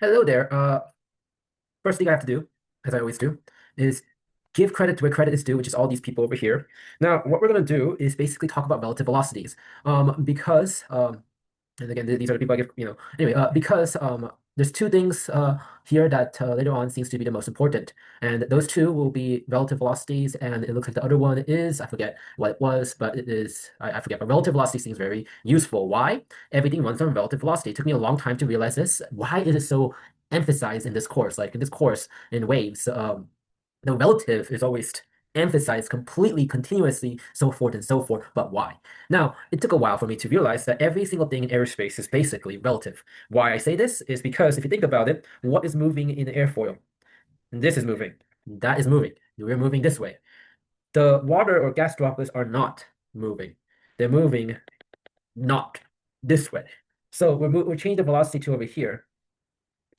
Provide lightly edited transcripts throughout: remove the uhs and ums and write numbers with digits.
Hello there. First thing I have to do, as I always do, is give credit where credit is due, which is all these people over here. Now, what we're going to do is basically talk about relative velocities. Because and again, these are the people I give, anyway, because there's two things here that later on seems to be the most important. And those two will be relative velocities, and it looks like the other one is, I forget what it was, but it is, I forget, but relative velocity seems very useful. Why? Everything runs on relative velocity. It took me a long time to realize this. Why is it so emphasized in this course? Like in this course in waves, the relative is always emphasized completely, continuously, so forth and so forth. But why? Now, it took a while for me to realize that every single thing in aerospace is basically relative. Why I say this is because if you think about it, what is moving in the airfoil? This is moving. That is moving. We're moving this way. The water or gas droplets are not moving. They're moving not this way. So we're changing the velocity to over here,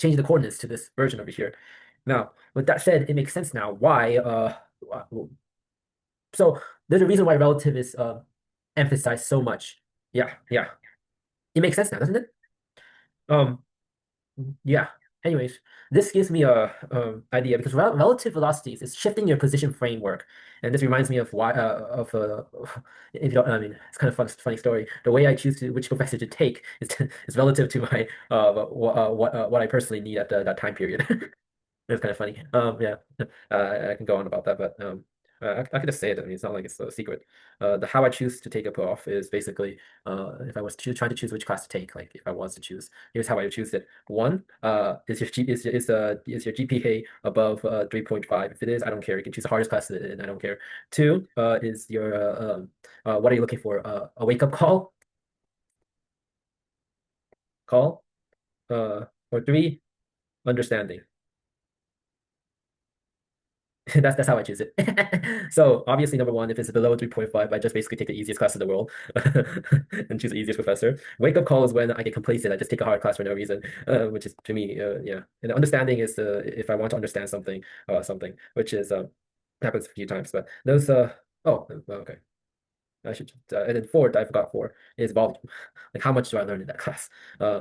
changing the coordinates to this version over here. Now, with that said, it makes sense now why so there's a reason why relative is emphasized so much. Yeah, yeah. It makes sense now, doesn't it? Um, yeah. Anyways, this gives me a idea because relative velocities is shifting your position framework, and this reminds me of why if you don't, I mean, it's kind of funny story. The way I choose to which professor to take is is relative to my what I personally need at that time period. It's kind of funny. Yeah, I can go on about that, but I can just say it. I mean, it's not like it's a secret. The how I choose to take a off is basically if I was trying to choose which class to take, like if I was to choose, here's how I would choose it. One, is your GPA above 3.5? If it is, I don't care. You can choose the hardest class, and I don't care. Two, is your what are you looking for? A wake up call, or three, understanding. That's how I choose it. So obviously, number one, if it's below 3.5, I just basically take the easiest class in the world and choose the easiest professor. Wake up call is when I get complacent. I just take a hard class for no reason, which is to me, yeah. And understanding is if I want to understand something, which is happens a few times. But those okay. I should and then fourth, I forgot four is volume. Like how much do I learn in that class?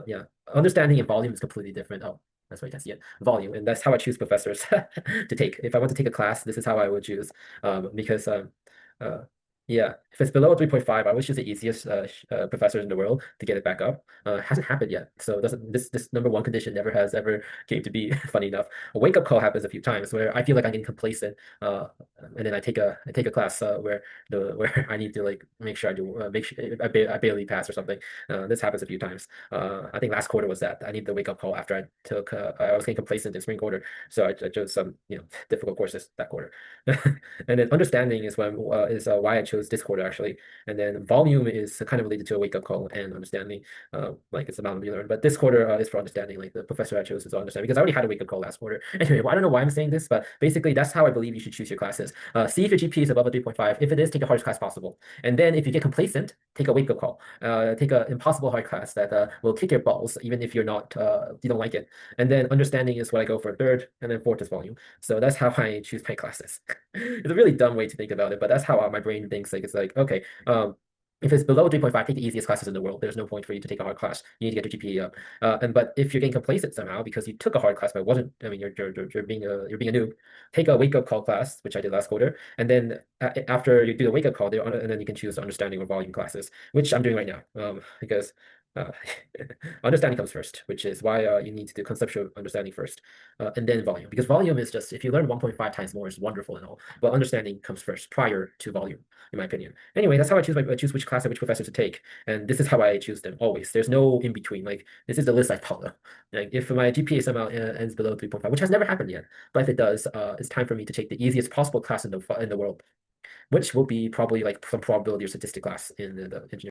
Yeah, understanding and volume is completely different. Oh, that's where you can see it. Volume, and that's how I choose professors to take. If I want to take a class, this is how I would choose. Because uh, yeah, if it's below 3.5, I would choose the easiest professors in the world to get it back up. Hasn't happened yet, so doesn't this number one condition never has ever came to be. Funny enough, a wake up call happens a few times where I feel like I'm getting complacent, and then I take a class where I need to like make sure I do make sure I barely pass or something. This happens a few times. I think last quarter was that I need the wake up call after I was getting complacent in spring quarter, so I chose some difficult courses that quarter. And then understanding is why I chose this quarter actually, and then volume is kind of related to a wake up call and understanding, like it's amount we learn. But this quarter is for understanding. Like the professor I chose is understanding because I already had a wake up call last quarter. Anyway, well, I don't know why I'm saying this, but basically that's how I believe you should choose your classes. See if your GPA is above a 3.5. If it is, take the hardest class possible. And then if you get complacent, take a wake-up call. Take an impossible hard class that will kick your balls, even if you don't like it. And then understanding is what I go for third, and then fourth is volume. So that's how I choose my classes. It's a really dumb way to think about it, but that's how my brain thinks. Like it's like, okay, if it's below 3.5, take the easiest classes in the world. There's no point for you to take a hard class. You need to get your GPA up. But if you're getting complacent somehow because you took a hard class but it wasn't, I mean, you're being a noob. Take a wake up call class, which I did last quarter, and then after you do the wake up call, and then you can choose understanding or volume classes, which I'm doing right now. Because uh, understanding comes first, which is why you need to do conceptual understanding first, and then volume. Because volume is just if you learn 1.5 times more is wonderful and all, but understanding comes first prior to volume, in my opinion. Anyway, that's how I choose which class and which professor to take, and this is how I choose them always. There's no in between. Like this is the list I follow. Like if my GPA somehow ends below 3.5, which has never happened yet, but if it does, it's time for me to take the easiest possible class in the world, which will be probably like some probability or statistic class in the engineering.